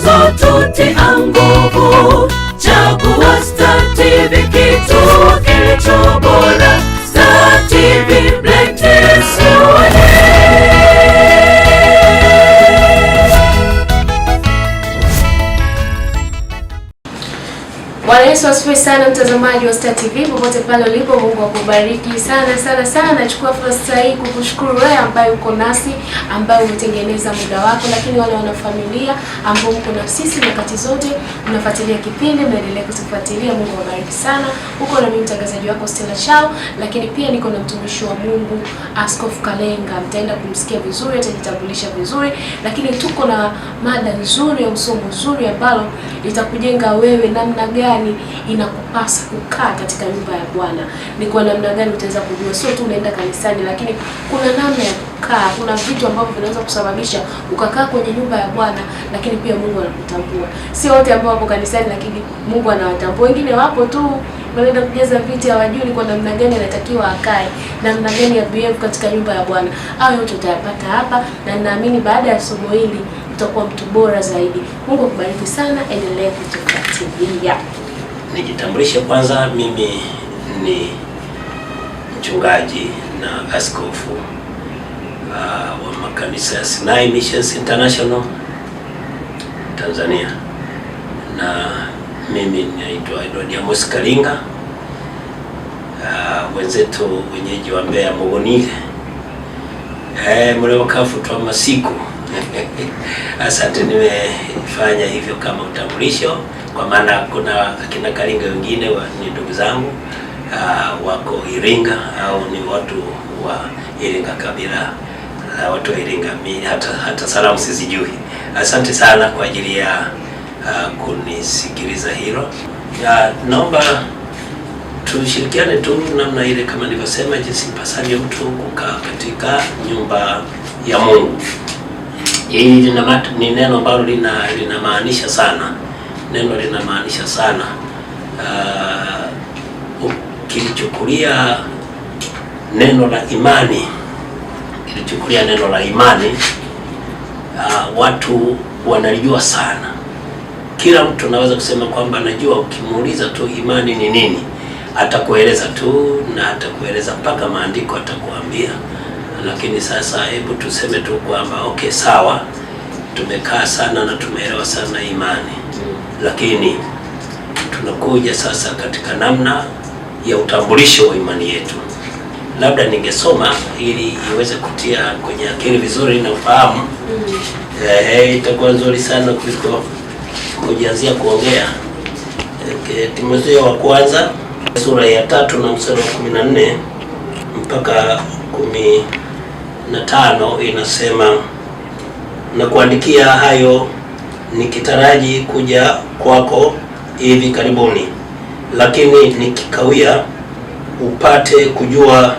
mawazo tutia nguvu. Chagua Star TV, kituo kilicho bora. Star TV, bless you. Bwana Yesu asifiwe sana, mtazamaji wa Star TV popote pale ulipo. Mungu akubariki sana sana sana. Nachukua fursa hii kukushukuru wewe ambaye uko nasi, ambaye umetengeneza muda wako, lakini wale wanafamilia ambao uko na sisi nyakati zote mnafuatilia kipindi, mnaendelea kutufuatilia. Mungu awabariki sana. Uko na mimi mtangazaji wako Stella Chao, lakini pia niko na mtumishi wa Mungu Askofu Kalenga. Mtaenda kumsikia vizuri, atajitambulisha vizuri, lakini tuko na mada nzuri au somo zuri ambalo litakujenga wewe namna gani inakupasa kukaa katika nyumba ya Bwana. Ni kwa namna gani utaweza kujua sio tu unaenda kanisani, lakini kuna namna ya kukaa. Kuna vitu ambavyo vinaweza kusababisha ukakaa kwenye nyumba ya Bwana, lakini pia Mungu anakutambua. Sio wote ambao wapo kanisani lakini Mungu anawatambua. Wengine wapo tu wanaenda kujaza viti, hawajui kwa namna gani anatakiwa akae, namna gani ya behave katika nyumba ya Bwana. Hayo yote utayapata hapa, na ninaamini baada ya somo hili utakuwa mtu bora zaidi. Mungu akubariki sana, endelea kutufuatilia. Nijitambulishe kwanza, mimi ni mchungaji na askofu wa makanisa ya Sinai Missions International Tanzania, na mimi naitwa Edward Amos Kalinga. Wenzetu wenyeji wa Mbeya Mugonile mleo kafu twa masiku asante, nimefanya hivyo kama utambulisho, kwa maana kuna akina Kalinga wengine ni ndugu zangu wako Iringa, au ni watu wa Iringa, kabila la watu wa Iringa. Hata salamu sizijui. Asante sana kwa ajili ya kunisikiliza hilo. Naomba tushirikiane tu namna ile, kama nilivyosema, jinsi mpasavyo mtu kukaa katika nyumba ya Mungu. Hili ni neno ambalo linamaanisha sana. Neno linamaanisha sana. Ukilichukulia neno la imani, watu wanalijua sana. Kila mtu anaweza kusema kwamba anajua. Ukimuuliza tu imani ni nini, atakueleza tu, na atakueleza mpaka maandiko atakuambia. Lakini sasa hebu tuseme tu kwamba okay, sawa, tumekaa sana na tumeelewa sana imani, lakini tunakuja sasa katika namna ya utambulisho wa imani yetu. Labda ningesoma ili iweze kutia kwenye akili vizuri na ufahamu. Itakuwa nzuri sana kuliko kujianzia kuongea. Timotheo wa kwanza sura ya 3 na mstari wa 14 mpaka 15 inasema, na kuandikia hayo nikitaraji kuja kwako hivi karibuni, lakini nikikawia upate kujua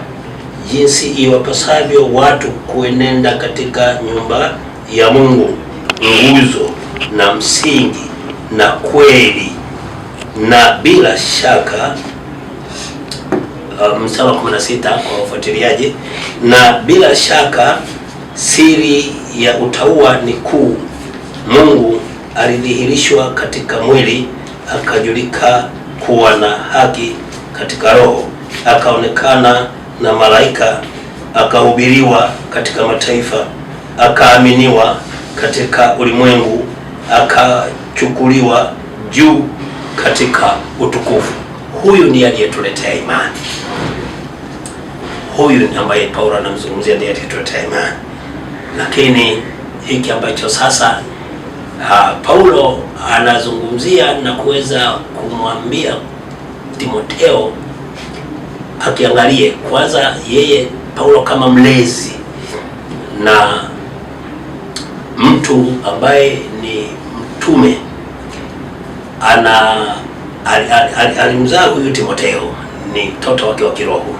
jinsi iwapasavyo watu kuenenda katika nyumba ya Mungu, nguzo na msingi na kweli, na bila shaka mstari wa 16 kwa ufuatiliaji, na bila shaka siri ya utauwa ni kuu. Mungu alidhihirishwa katika mwili, akajulika kuwa na haki katika roho, akaonekana na malaika, akahubiriwa katika mataifa, akaaminiwa katika ulimwengu, akachukuliwa juu katika utukufu. Huyu ndiye aliyetuletea imani. Huyu ni ambaye Paulo anamzungumzia, ndiye aliyetuletea imani. Lakini hiki ambacho sasa Paulo anazungumzia na kuweza kumwambia Timotheo akiangalie kwanza, yeye Paulo kama mlezi na mtu ambaye ni mtume, alimzaa huyu Timotheo, ni mtoto wake wa kiroho,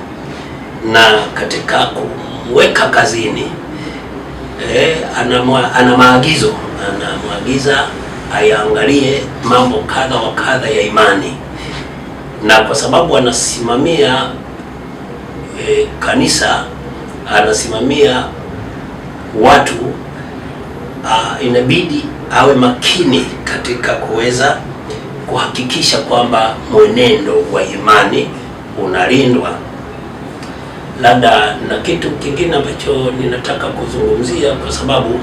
na katika kumweka kazini ana maagizo, anamwagiza ayaangalie mambo kadha wa kadha ya imani, na kwa sababu anasimamia kanisa, anasimamia watu, inabidi awe makini katika kuweza kuhakikisha kwamba mwenendo wa imani unalindwa. Labda na kitu kingine ambacho ninataka kuzungumzia, kwa sababu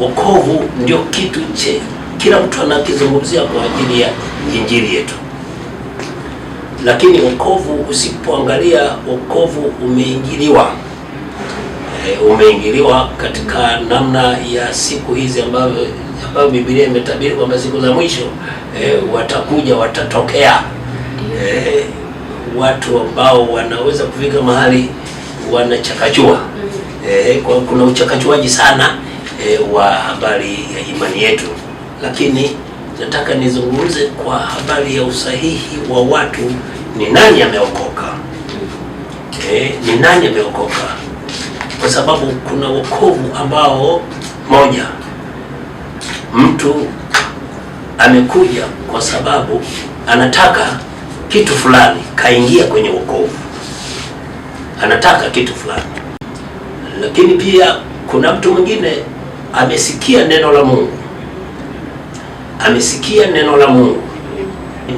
wokovu ndio kitu kila mtu anakizungumzia kwa ajili ya injili yetu, lakini wokovu usipoangalia, wokovu umeingiliwa katika namna ya siku hizi ambavyo Biblia imetabiri kwamba siku za mwisho watatokea watu ambao wanaweza kufika mahali wanachakachua. Kuna uchakachuaji sana wa habari ya imani yetu, lakini nataka nizungumze kwa habari ya usahihi wa watu. Ni nani ameokoka? Ni nani ameokoka? Kwa sababu kuna wokovu ambao, moja, mtu amekuja kwa sababu anataka kitu fulani, kaingia kwenye wokovu, anataka kitu fulani. Lakini pia kuna mtu mwingine amesikia neno la Mungu,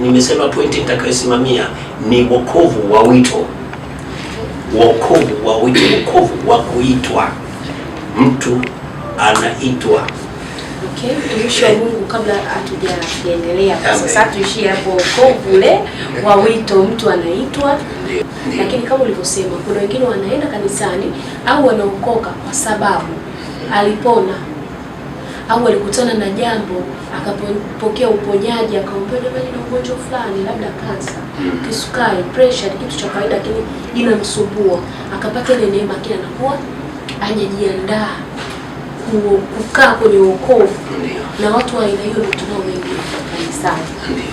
Nimesema pointi nitakayosimamia ni wokovu wa wito, wokovu wa kuitwa. Mtu anaitwa. Okay, mtumishi wa Mungu, kabla hatujaendelea sasa, tuishie hapo, wokovu ule wa wito, mtu anaitwa. Lakini kama ulivyosema, kuna wengine wanaenda kanisani au wanaokoka kwa sababu alipona au alikutana na jambo akapokea uponyaji, akaombewa jamani na ugonjwa fulani, labda kansa, kisukari, pressure, kitu cha kawaida lakini inamsumbua, akapata ile neema, kile anakuwa hajajiandaa kukaa kwenye wokovu. Na watu wa aina hiyo ndio tunao wengi kanisani.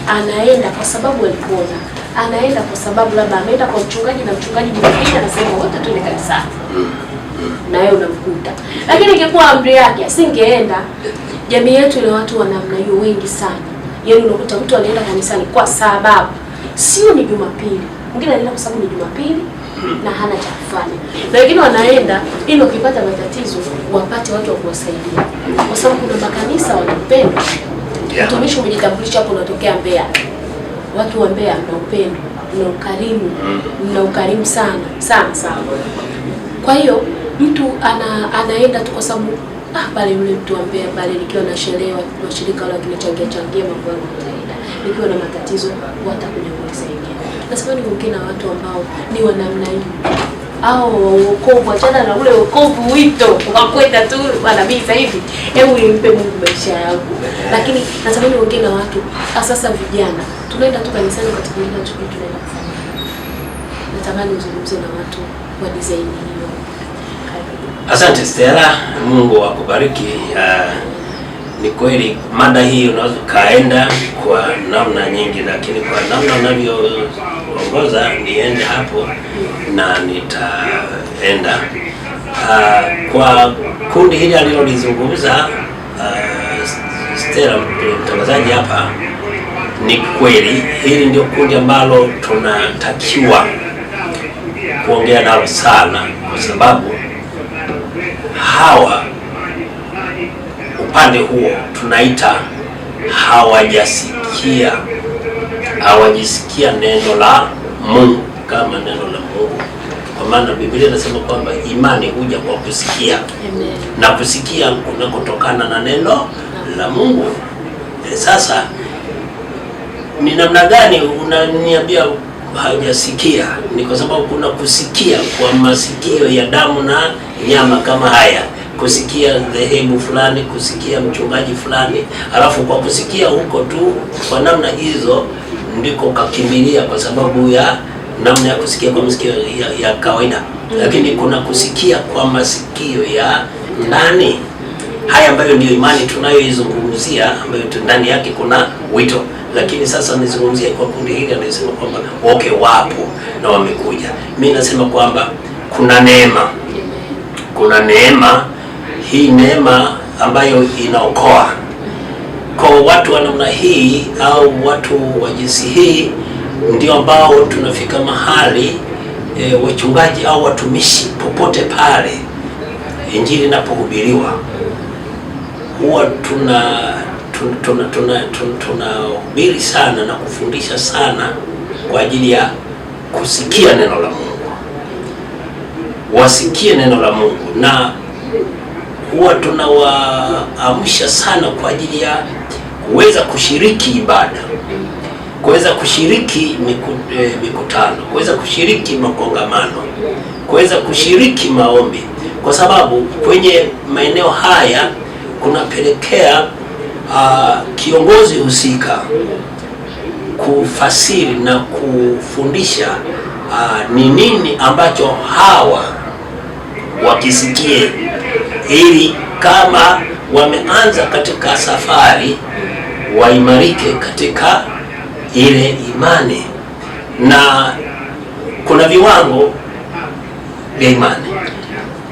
Anaenda kwa sababu alipona, anaenda kwa sababu labda ameenda kwa mchungaji na mchungaji mwingine anasema wote tuende kanisani, na yeye unamkuta. Lakini ingekuwa amri yake asingeenda. Jamii yetu ina watu wa namna hiyo wengi sana. Yaani unakuta mtu anaenda kanisani kwa sababu sio ni Jumapili. Mwingine anaenda kwa sababu ni Jumapili na hana cha kufanya. Na wengine wanaenda ili wakipata matatizo wapate watu wa kuwasaidia. Kwa sababu kuna makanisa wanapenda. Mtumishi umejitambulisha hapo, unatokea Mbeya. Watu wa Mbeya mna upendo, mna ukarimu sana. Kwa hiyo mtu anaenda tu kwa sababu pale yule mtu wa Mbeya pale, nikiwa na sherehe washirika wale kinachangia mambo yangu kawaida, nikiwa na matatizo watakuja kunisaidia. Na sababu ni wengine watu ambao ni wa namna hiyo, au wokovu, achana na ule wokovu wito ukakwenda tu bwana, mimi sasa hivi hebu nimpe Mungu maisha yangu. Lakini na sababu ni wengine watu sasa vijana tunaenda tu kanisani katika ile tunaenda kufanya. Natamani uzungumze na watu wa design hiyo. Asante Stella, Mungu akubariki. Ni kweli mada hii unaweza kaenda kwa namna nyingi, lakini kwa namna unavyoongoza niende hapo na nitaenda kwa kundi hili alilolizungumza Stella mtangazaji hapa. Ni kweli hili ndio kundi ambalo tunatakiwa kuongea nalo sana, kwa sababu hawa upande huo tunaita hawajasikia neno la Mungu kama neno la Mungu, kwa maana Biblia inasema kwamba imani huja kwa kusikia. Amen. Na kusikia kunakotokana na neno la Mungu. Sasa ni namna gani unaniambia hajasikia? Ni kwa sababu kuna kusikia kwa masikio ya damu na nyama kama haya, kusikia dhehebu fulani, kusikia mchungaji fulani, alafu kwa kusikia huko tu kwa namna hizo ndiko kakimbilia kwa sababu ya namna ya kusikia kwa masikio ya kawaida. Lakini kuna kusikia kwa masikio ya ndani, haya ambayo ndio imani tunayoizungumzia, ambayo ndani yake kuna wito. Lakini sasa nizungumzie kwa kundi hili, anasema kwamba wapo na wamekuja. Mimi nasema kwamba kuna neema, hii neema ambayo inaokoa. Kwa watu wa namna hii au watu wa jinsi hii ndio ambao tunafika mahali wachungaji au watumishi popote pale injili inapohubiriwa, huwa tunahubiri sana na kufundisha sana kwa ajili ya kusikia neno la Mungu, wasikie neno la Mungu, na huwa tunawaamsha sana kwa ajili ya kuweza kushiriki ibada, kuweza kushiriki mikutano, kuweza kushiriki makongamano, kuweza kushiriki maombi, kwa sababu kwenye maeneo haya kunapelekea kiongozi husika kufasiri na kufundisha ni nini ambacho hawa wakisikie, ili kama wameanza katika safari waimarike katika ile imani. Na kuna viwango vya imani.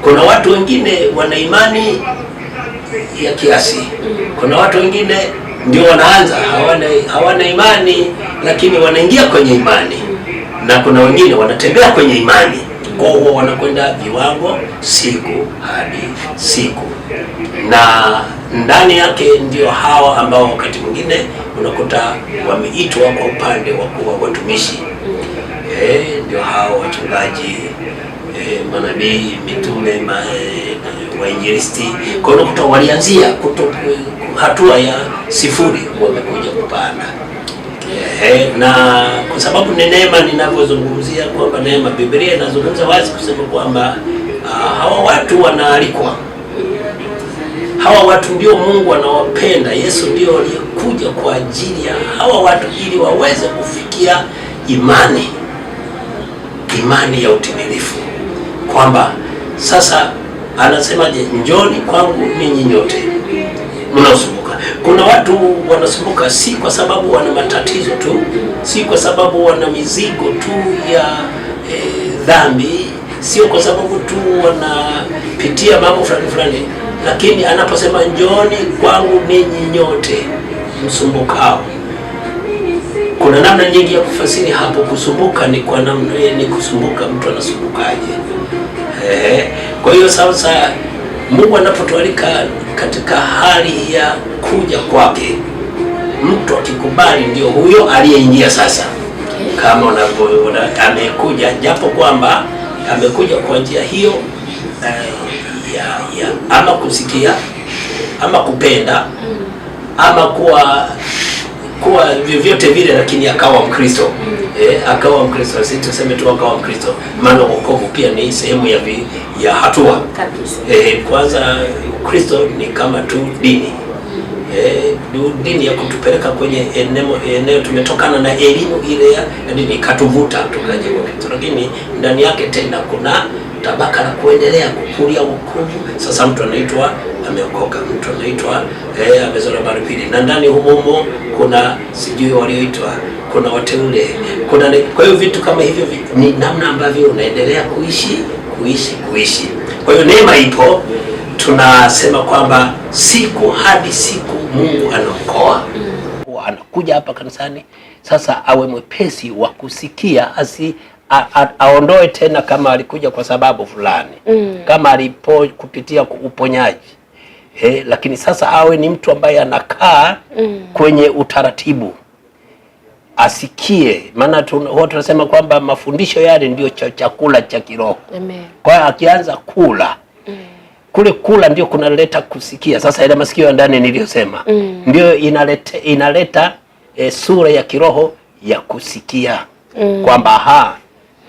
Kuna watu wengine wana imani ya kiasi, kuna watu wengine ndio wanaanza hawana imani lakini wanaingia kwenye imani, na kuna wengine wanatembea kwenye imani, kwa hiyo wanakwenda viwango siku hadi siku, na ndani yake ndio hawa ambao wakati mwingine unakuta wameitwa kwa upande wa kuwa watumishi, ndio hao wachungaji, manabii, mitume, wainjilisti. Kwa hiyo unakuta walianzia hatua ya sifuri wamekuja kupanda. Na kwa sababu ni neema, ninavyozungumzia kwamba neema, Biblia inazungumza wazi kusema kwamba hawa watu wanaalikwa. Hawa watu ndio Mungu anawapenda. Yesu ndio aliyekuja kwa ajili ya hawa watu ili waweze kufikia imani ya utimilifu, kwamba sasa anasemaje, njoni kwangu ninyi nyote mnaosumbuka. Kuna watu wanasumbuka si kwa sababu wana matatizo tu, si kwa sababu wana mizigo tu ya dhambi, sio kwa sababu tu wanapitia mambo fulani, lakini anaposema njoni kwangu ninyi nyote msumbukao, kuna namna nyingi ya kufasiri hapo. Kusumbuka ni kwa namna ni kusumbuka, mtu anasumbukaje? Kwa hiyo sasa Mungu anapotualika katika hali ya kuja kwake, mtu akikubali ndio huyo aliyeingia sasa. Kama unavyoona amekuja, japo kwamba amekuja kwa njia hiyo ya ama kusikia ama kupenda ama kuwa vyovyote vile, lakini akawa Mkristo. Akawa Mkristo, sisi tuseme tu akawa Mkristo, maana wokovu pia ni sehemu ya hatua kabisa. Kwanza Ukristo ni kama tu dini, dini ya kutupeleka kwenye eneo tumetokana na elimu ile ya dini, katuvuta tukaje kwa Kristo, lakini ndani yake tena kuna tabaka la kuendelea kukulia wokovu. Sasa mtu anaitwa ameokoka, mtu anaitwa amezaliwa mara pili, na ndani humo kuna sijui walioitwa, kuna wateule, kuna. Kwa hiyo vitu kama hivyo ni namna ambavyo unaendelea kuishi. Kwa hiyo neema ipo, tunasema kwamba siku hadi siku Mungu anaokoa. Anakuja hapa kanisani sasa awe mwepesi wa kusikia, aondoe tena kama alikuja kwa sababu fulani, kama kupitia uponyaji, lakini sasa awe ni mtu ambaye anakaa kwenye utaratibu, asikie. Maana tunasema kwamba mafundisho yale ndio chakula cha kiroho. Kwa hiyo akianza kula kula ndio kunaleta kusikia. Sasa ile masikio ya ndani niliyosema ndio inaleta sura ya kiroho ya kusikia, kwamba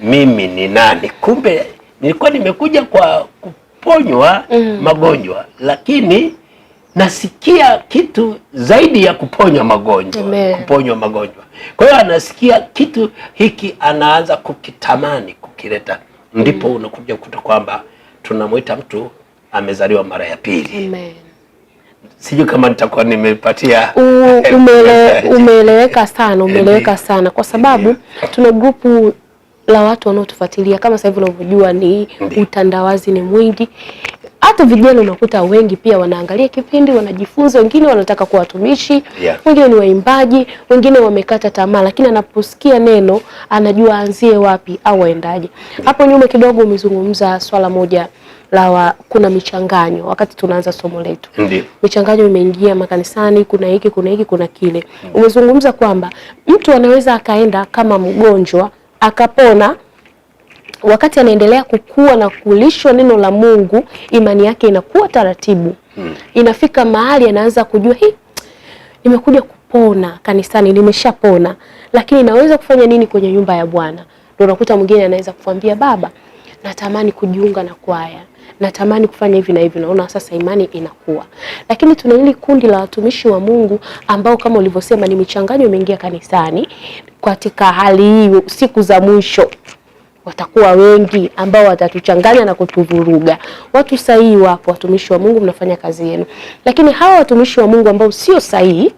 mimi ni nani? Kumbe nilikuwa nimekuja kwa kuponywa magonjwa, lakini nasikia kitu zaidi ya kuponywa magonjwa. Kwa hiyo anasikia kitu hiki, anaanza kukitamani kukileta. Ndipo unakuja kukuta kwamba tunamuita mtu amezaliwa mara ya pili. Amen. Sijui kama nitakuwa nimepatia. Umeeleweka sana, kwa sababu tuna grupu la watu wanaotufuatilia kama sasa hivi unavyojua, ni utandawazi ni mwingi. hata vijana unakuta wengi pia wanaangalia kipindi, wanajifunza, wengine wanataka kuwa watumishi, wengine ni waimbaji, wengine wamekata tamaa, lakini anaposikia neno anajua anzie wapi au aendaje. Hapo nyuma kidogo umezungumza swala moja la kuna michanganyo wakati tunaanza somo letu. Michanganyo imeingia makanisani, kuna hiki, kuna hiki, kuna kile. Umezungumza kwamba mtu anaweza akaenda kama mgonjwa akapona, wakati anaendelea kukua na kulishwa neno la Mungu, imani yake inakuwa taratibu. Inafika mahali anaanza kujua, nimekuja kupona kanisani, nimeshapona, lakini naweza kufanya nini kwenye nyumba ya Bwana? Ndio unakuta mwingine anaweza kukwambia, baba, natamani kujiunga na kwaya, natamani kufanya hivi na hivi. Naona sasa imani inakuwa. Lakini tuna hili kundi la watumishi wa Mungu ambao kama ulivyosema ni michanganyo imeingia kanisani. Katika hali hii siku za mwisho watakuwa wengi ambao watatuchanganya na kutuvuruga. Watu sahihi wapo, watumishi wa Mungu, mnafanya kazi yenu. Lakini hawa watumishi wa Mungu ambao sio sahihi,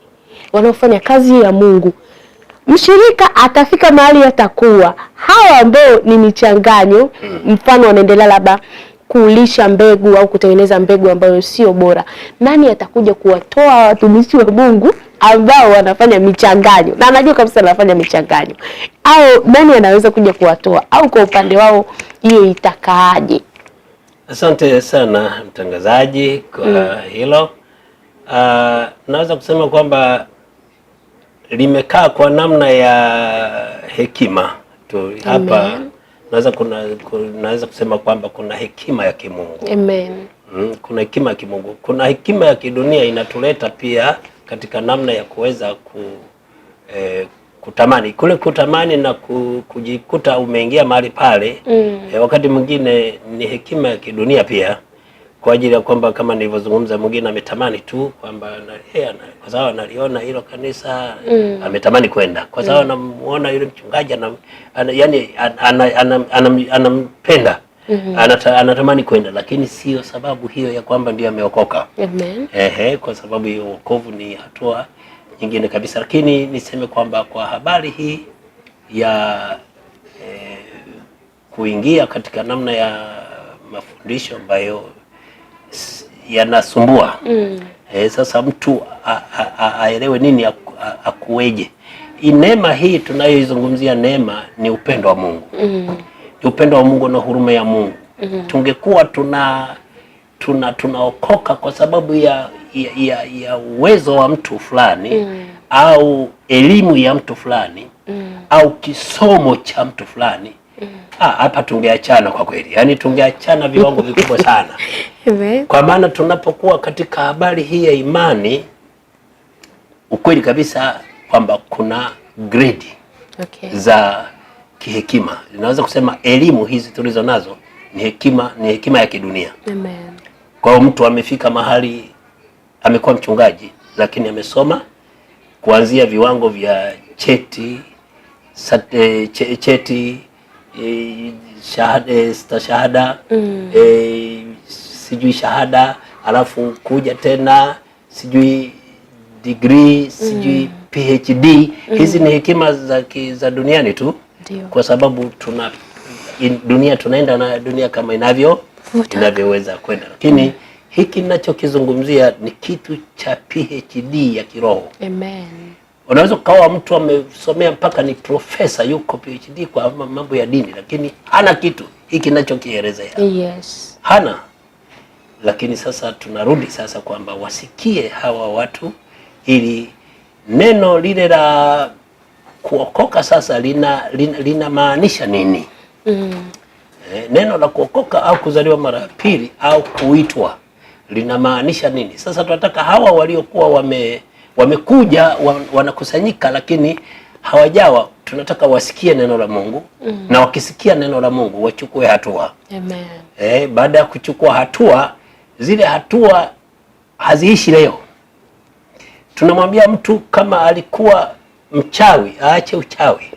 wanaofanya kazi ya Mungu, mshirika atafika mahali atakuwa hawa ambao ni michanganyo, mfano wanaendelea labda kulisha mbegu au kutengeneza mbegu ambayo sio bora. Nani atakuja kuwatoa watumishi wa Mungu ambao wanafanya michanganyo? Na anajua kabisa anafanya michanganyo. Au nani anaweza kuja kuwatoa? Au kwa upande wao hiyo itakaaje? Asante sana mtangazaji kwa hilo. Naweza kusema kwamba limekaa kwa namna ya hekima tu hapa. Naweza kusema kwamba kuna hekima ya kimungu. Amen. Kuna hekima ya kimungu. Kuna hekima ya kidunia inatuleta pia katika namna ya kuweza kutamani. Kule kutamani na kujikuta umeingia mahali pale. Wakati mwingine ni hekima ya kidunia pia, kwa ajili ya kwamba kama nilivyozungumza, mwingine ametamani tu kwamba kwa sababu analiona hilo kanisa, ametamani kwenda kwa sababu anamuona yule mchungaji anampenda, anatamani kwenda, lakini sio sababu hiyo ya kwamba ndiye ameokoka. Amen. Kwa sababu hiyo wokovu ni hatua nyingine kabisa. Lakini niseme kwamba kwa habari hii ya kuingia katika namna ya mafundisho ambayo yanasumbua, sasa mtu aelewe nini akueje. Neema hii tunayoizungumzia, neema ni upendo wa Mungu. Ni upendo wa Mungu na huruma ya Mungu. Tungekuwa tunaokoka kwa sababu ya uwezo wa mtu fulani, au elimu ya mtu fulani, au kisomo cha mtu fulani, hapa tungeachana kwa kweli. Yaani tungeachana viwango vikubwa sana. Kwa maana tunapokuwa katika habari hii ya imani, ukweli kabisa kwamba kuna grade za kihekima. Ninaweza kusema elimu hizi tulizo nazo ni hekima ya kidunia. Amen. Kwa mtu amefika mahali amekuwa mchungaji, lakini amesoma kuanzia viwango vya cheti, stashahada, sijui shahada, alafu kuja tena sijui degree, sijui PhD. Hizi ni hekima za duniani tu. Kwa sababu dunia tunaenda na dunia kama inavyoweza kwenda. Lakini hiki ninachokizungumzia ni kitu cha PhD ya kiroho. Amen. Unaweza kuwa mtu amesomea mpaka ni profesa, yuko PhD kwa mambo ya dini, lakini hana kitu hiki ninachokielezea. Yes. Hana. Lakini sasa tunarudi sasa kwamba wasikie hawa watu, ili neno lile la kuokoka sasa lina maanisha nini? Neno la kuokoka au kuzaliwa mara ya pili au kuitwa lina maanisha nini? Sasa tunataka hawa waliokuwa wamekuja wanakusanyika lakini hawajawa, tunataka wasikie neno la Mungu, na wakisikia neno la Mungu wachukue hatua. Amen. Baada ya kuchukua hatua, zile hatua haziishi leo. Tunamwambia mtu kama alikuwa mchawi aache uchawi,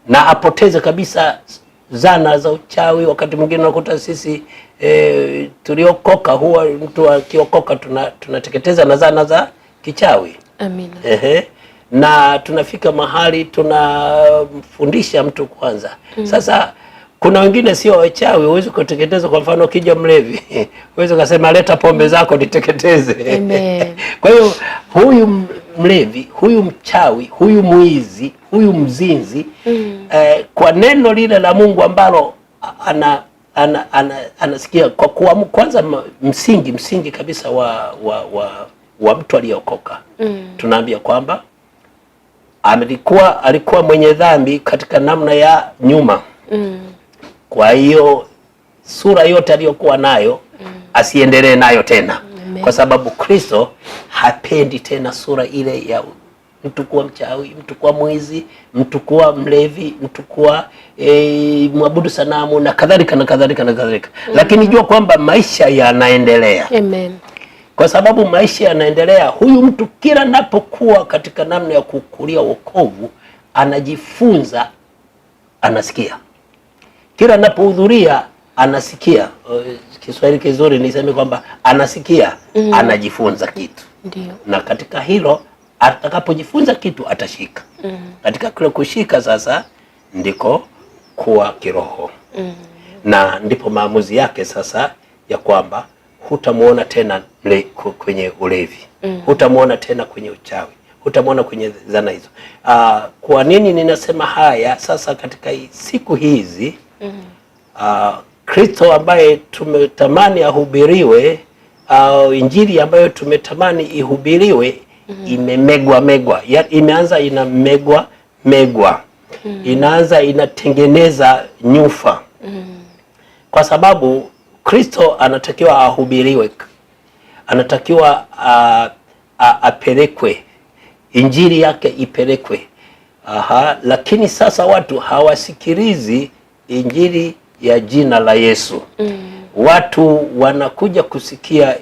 na apoteze kabisa zana za uchawi. Wakati mwingine unakuta sisi tuliokoka, huwa mtu akiokoka tunateketeza na zana za kichawi. Amina. Na tunafika mahali tunamfundisha mtu kwanza. Sasa Kuna wengine sio wachawi, huwezi kuteketeza. Kwa mfano ukija mlevi huwezi kusema leta pombe zako niteketeze. Amen. Kwa hiyo huyu mlevi, huyu mchawi, huyu mwizi, huyu mzinzi kwa neno lile la Mungu ambalo anasikia kwa kuwa kwanza msingi kabisa wa mtu aliyeokoka. Tunaambia kwamba alikuwa mwenye dhambi katika namna ya nyuma. Kwa hiyo sura yote aliyokuwa nayo asiendelee nayo tena. Kwa sababu Kristo hapendi tena sura ile ya mtu kuwa mchawi, mtu kuwa mwizi, mtu kuwa mlevi, mtu kuwa mwabudu sanamu na kadhalika na kadhalika na kadhalika. Lakini jua kwamba maisha yanaendelea. Amen. Kwa sababu maisha yanaendelea, huyu mtu kila napokuwa katika namna ya kukulia wokovu, anajifunza, anasikia. Kila napohudhuria anasikia. Kiswahili kizuri niseme kwamba anasikia, anajifunza kitu. Ndiyo. Na katika hilo atakapojifunza kitu atashika. Katika kile kushika sasa ndiko kuwa kiroho. Na ndipo maamuzi yake sasa ya kwamba hutamuona tena kwenye ulevi. Hutamuona tena kwenye uchawi. Hutamuona kwenye zana hizo. Kwa nini ninasema haya sasa katika siku hizi? Kristo ambaye tumetamani ahubiriwe, injili ambayo tumetamani ihubiriwe, imemegwa. Imeanza inamegwa. Inaanza inatengeneza nyufa. Kwa sababu Kristo anatakiwa ahubiriwe. Anatakiwa apelekwe. Injili yake ipelekwe. Lakini sasa watu hawasikilizi injili ya jina la Yesu. Watu wanakuja kusikia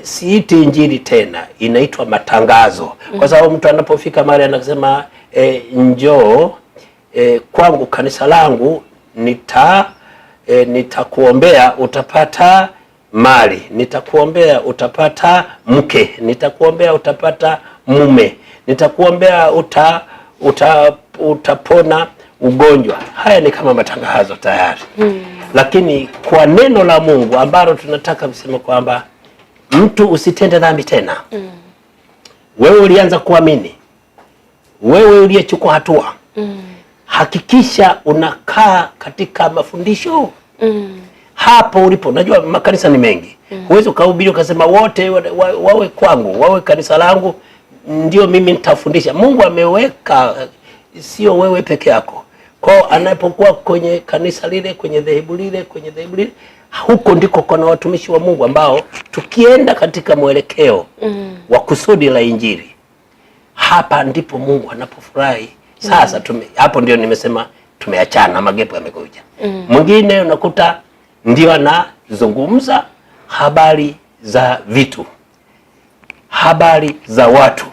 siiti injili tena, inaitwa matangazo. Kwa sababu mtu anapofika mahali anasema njoo kwangu, kanisa langu, nitakuombea utapata mali, nitakuombea utapata mke, nitakuombea utapata mume, nitakuombea utapona ugonjwa. Haya ni kama matangazo tayari. Lakini kwa neno la Mungu ambalo tunataka kusema kwamba mtu usitende dhambi tena. Wewe ulianza kuamini, wewe uliyechukua hatua, hakikisha unakaa katika mafundisho. Hapo ulipo, najua makanisa ni mengi. Huwezi ukahubiri ukasema wote wawe kwangu, wawe kanisa langu ndio mimi nitafundisha. Mungu ameweka, sio wewe peke yako. Kwa anapokuwa kwenye kanisa lile, kwenye dhehebu lile, huko ndiko kuna watumishi wa Mungu ambao tukienda katika mwelekeo wa kusudi la injili, hapa ndipo Mungu anapofurahi. Sasa hapo ndio nimesema tumeachana, magepo yamekuja. Mwingine unakuta ndio anazungumza habari za vitu, habari za watu,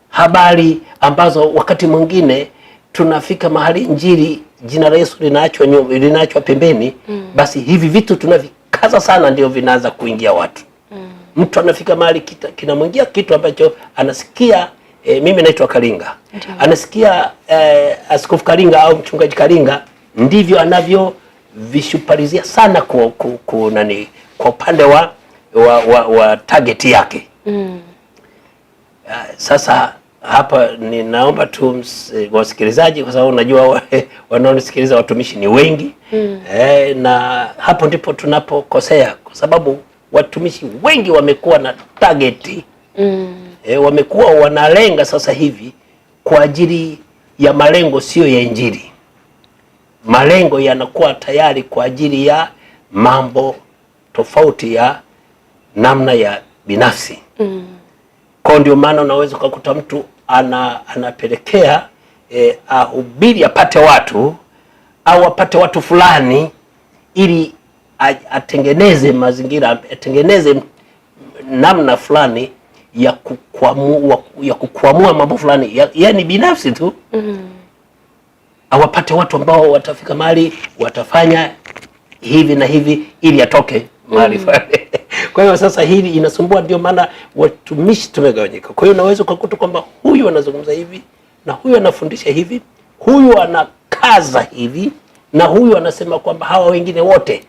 habari ambazo wakati mwingine tunafika mahali injili, jina la Yesu linaachwa pembeni. Basi hivi vitu tunavikaza sana, ndio vinaanza kuingia watu. Mtu anafika mahali kinamwingia kitu ambacho anasikia. Mimi naitwa Kalinga. Anasikia Askofu Kalinga au mchungaji Kalinga, ndivyo anavyovishupalizia sana kwa upande wa target yake. Sasa hapa ninaomba tu wasikilizaji, kwa sababu najua wanaonisikiliza watumishi ni wengi. Na hapo ndipo tunapokosea, kwa sababu watumishi wengi wamekuwa na target. Wamekuwa wanalenga sasa hivi kwa ajili ya malengo sio ya injili. Malengo yanakuwa tayari kwa ajili ya mambo tofauti ya namna ya binafsi. Kwa ndio maana unaweza kukuta mtu anapelekea ahubiri apate watu au apate watu fulani, ili atengeneze mazingira, atengeneze namna fulani ya kukwamua mambo fulani, yani binafsi tu. Awapate watu ambao watafika mahali watafanya hivi na hivi ili atoke mahali fulani. Kwa hiyo sasa hili inasumbua, ndio maana watumishi tumegawanyika. Kwa hiyo unaweza kukuta kwamba huyu anazungumza hivi na huyu anafundisha hivi, huyu anakaza hivi na huyu anasema kwamba hawa wengine wote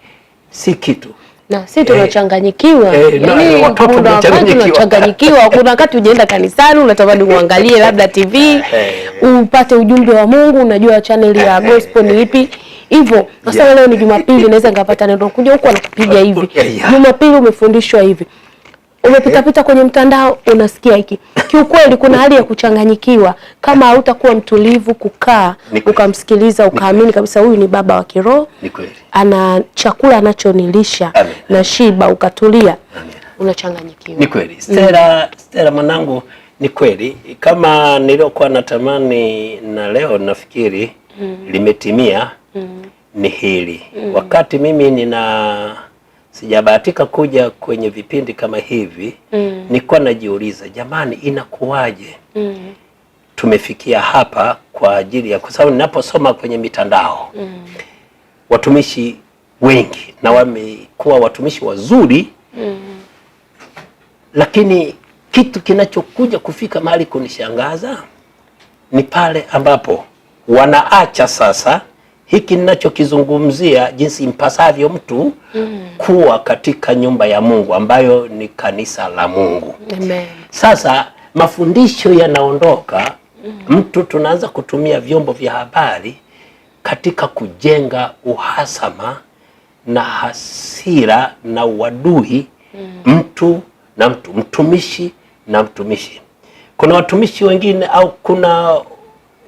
si kitu. Na sisi tunachanganyikiwa. Yaani watoto tunachanganyikiwa. Kuna wakati unaenda kanisani unatamani uangalie labda TV, upate ujumbe wa Mungu, unajua channel ya gospel ni ipi. Hivyo, sasa leo ni Jumapili, naweza ngapata neno kuja huko anakupiga hivi. Jumapili umefundishwa hivi. Umepita kwenye mtandao unasikia hiki. Kiukweli kuna hali ya kuchanganyikiwa kama hautakuwa mtulivu kukaa ukamsikiliza ukaamini kabisa huyu ni baba wa kiroho. Ana chakula anachonilisha na shiba ukatulia. Unachanganyikiwa. Ni kweli. Stella mwanangu, ni kweli kama niliokuwa natamani na leo nafikiri limetimia ni hili. Wakati mimi sijabahatika kuja kwenye vipindi kama hivi, nilikuwa najiuliza jamani, inakuwaje tumefikia hapa kwa ajili ya, kwa sababu ninaposoma kwenye mitandao watumishi wengi na wamekuwa watumishi wazuri, lakini kitu kinachokuja kufika mahali kunishangaza ni pale ambapo wanaacha sasa hiki ninachokizungumzia, jinsi impasavyo mtu kuwa katika nyumba ya Mungu ambayo ni kanisa la Mungu. Amen. Sasa mafundisho yanaondoka, mtu tunaanza kutumia vyombo vya habari katika kujenga uhasama na hasira na uadui, mtu na mtu, mtumishi na mtumishi. Kuna watumishi wengine au kuna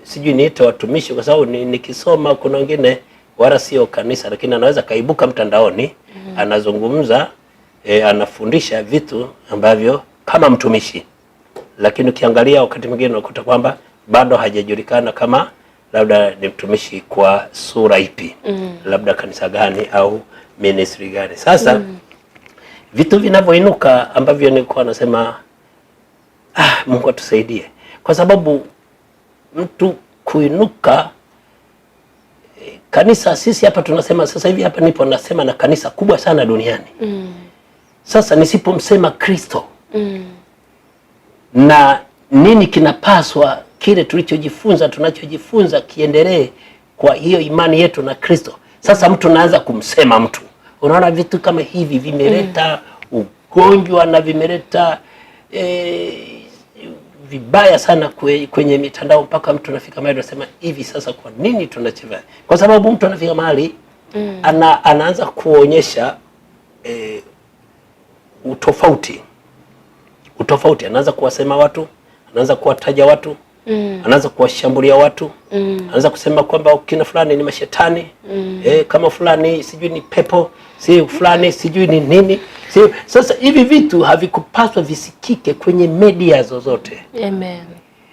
sijui niite watumishi kwa sababu nikisoma kuna wengine wala sio kanisa, lakini anaweza kaibuka mtandaoni anazungumza anafundisha vitu ambavyo kama mtumishi, lakini ukiangalia wakati mwingine unakuta kwamba bado hajajulikana kama labda ni mtumishi kwa sura ipi, labda kanisa gani au ministry gani. Sasa vitu vinavyoinuka ambavyo nilikuwa nasema Mungu atusaidie, kwa sababu mtu kuinuka kanisa, sisi hapa tunasema sasa hivi hapa nipo nasema na kanisa kubwa sana duniani. Sasa nisipomsema Kristo na nini kinapaswa kile tulichojifunza tunachojifunza kiendelee kwa hiyo imani yetu na Kristo. Sasa mtu anaanza kumsema mtu. Unaona vitu kama hivi vimeleta ugonjwa na vimeleta vibaya sana kwenye mitandao, mpaka mtu anafika mahali anasema hivi sasa kwa nini tunacheza? Kwa sababu mtu anafika mahali anaanza kuonyesha utofauti, anaanza kuwasema watu, anaanza kuwataja watu, anaanza kuwashambulia watu, anaanza kusema kwamba kina fulani ni mashetani, kama fulani sijui ni pepo, si fulani sijui ni nini. Sasa hivi vitu havikupaswa visikike kwenye media zozote. Amen.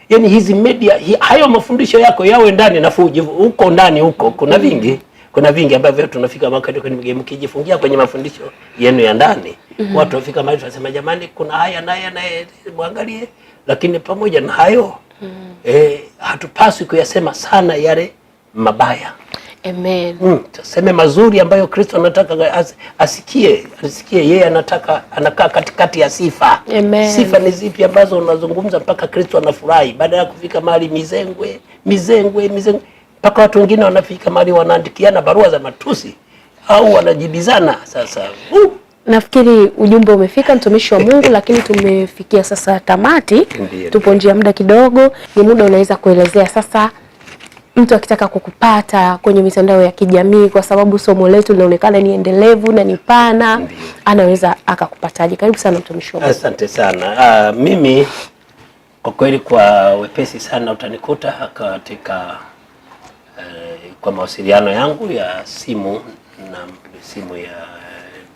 Yaani hizi media, hayo mafundisho yako yawe ndani na huko ndani huko kuna vingi ambavyo tunafika wakati mkijifungia kwenye mafundisho yenu ya ndani, watu wafika mahali tunasema jamani kuna haya na muangalie, lakini pamoja na hayo hatupaswi kuyasema sana yale mabaya. Amen. Tuseme mazuri ambayo Kristo anataka asikie yeye anakaa katikati ya sifa. Amen. Sifa ni zipi ambazo unazungumza mpaka Kristo anafurahi, baada ya kufika mahali mizengwe mpaka watu wengine wanafika mahali wanaandikiana barua za matusi au wanajibizana. Sasa nafikiri ujumbe umefika, mtumishi wa Mungu, lakini tumefikia sasa tamati. Tupo nje ya muda kidogo, ni muda unaweza kuelezea sasa mtu akitaka kukupata kwenye mitandao ya kijamii, kwa sababu somo letu linaonekana ni endelevu na ni pana, anaweza akakupataje? Karibu sana mtumishi wa Mungu. Asante sana. Mimi kwa kweli kwa wepesi sana utanikuta katika kwa mawasiliano yangu ya simu na simu ya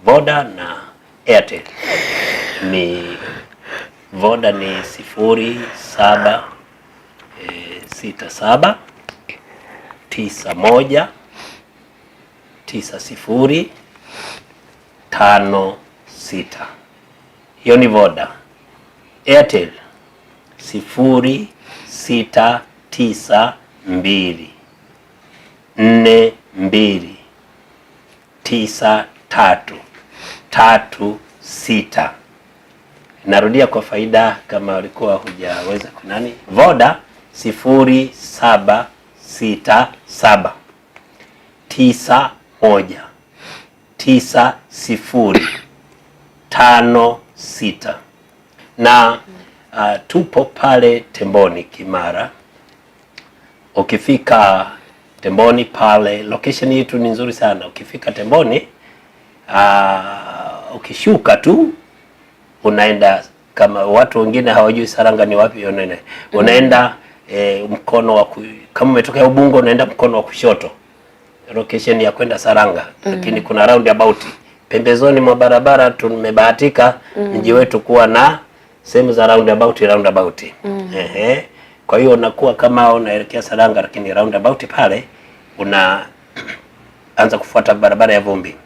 Voda na Airtel. Ni Voda ni 0767 91 9056. Hiyo ni Voda. Airtel 0692 429336. Narudia kwa faida kama walikuwa hujaweza kunani. Voda 0767 919056 na tupo pale Temboni Kimara. Ukifika Temboni pale, location yetu ni nzuri sana. Ukifika Temboni ukishuka tu unaenda, kama watu wengine hawajui Saranga ni wapi, unaenda mkono wa kama umetoka Ubungo unaenda mkono wa kushoto, location ya kwenda Saranga. Lakini kuna roundabout pembezoni mwa barabara. Tumebahatika mji wetu kuwa na sehemu za roundabout. Kwa hiyo unakuwa kama unaelekea Saranga, lakini roundabout pale unaanza kufuata barabara ya vumbi.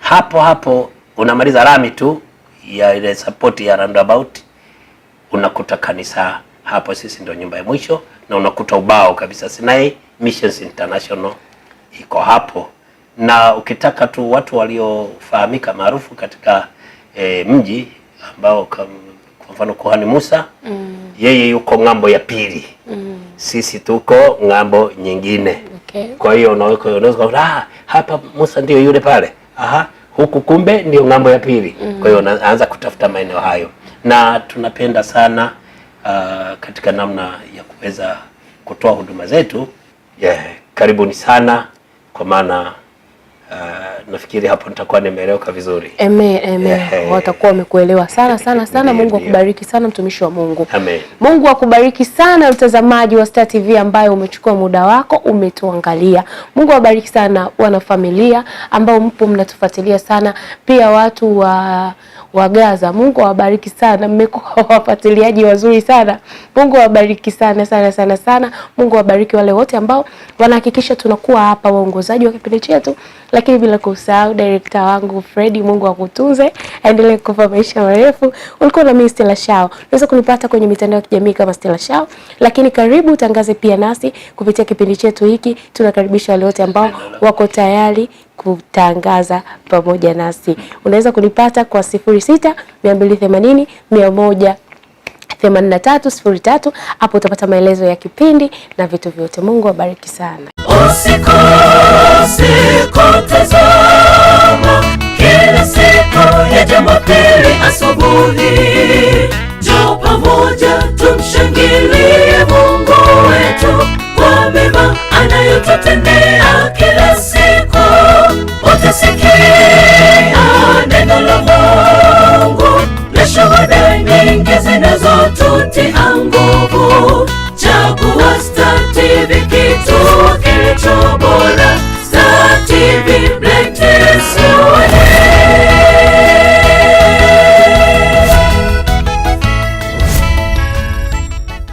Hapo unamaliza lami tu ya ile support ya roundabout, unakuta kanisa hapo. Sisi ndio nyumba ya mwisho, na unakuta ubao kabisa Sinai Missions International iko hapo. Na ukitaka tu watu waliofahamika maarufu katika mji ambao kwa mfano Kuhani Musa, yeye yuko ng'ambo ya pili, sisi tuko ng'ambo nyingine. Kwa hiyo unaweza hapa Musa ndio yule pale, huku kumbe ndio ng'ambo ya pili. Kwa hiyo unaanza kutafuta maeneo hayo, na tunapenda sana katika namna ya kuweza kutoa huduma zetu. Karibuni sana, kwa maana nafikiri hapo nitakuwa nimeeleweka vizuri. Amen. Watakuwa wamekuelewa sana. Mungu akubariki sana mtumishi wa Mungu. Amen. Mungu akubariki sana mtazamaji wa Star TV ambaye umechukua muda wako umetuangalia. Mungu awabariki sana wanafamilia ambao mpo mnatufuatilia sana, pia watu wa Gaza. Mungu awabariki sana, mmekuwa wafuatiliaji wazuri sana. Mungu awabariki sana. Mungu awabariki wale wote ambao wanahakikisha tunakuwa hapa, waongozaji wa kipindi chetu, lakini bila kusahau director wangu Freddy. Mungu akutunze, aendelee kukupa maisha marefu. Ulikuwa na mimi Stella Shao. Unaweza kunipata kwenye mitandao ya kijamii kama Stella Shao, lakini karibu tangaze pia nasi kupitia kipindi chetu hiki. Tunakaribisha wale wote ambao wako tayari kutangaza pamoja nasi. Unaweza kunipata kwa 06-280-18303. Hapo utapata maelezo ya kipindi na vitu vyote. Mungu abariki sana. Usikose kutazama kila siku ya Jumapili asubuhi. Njoo pamoja tumshangilie Mungu wetu kwa mema anayotutendea.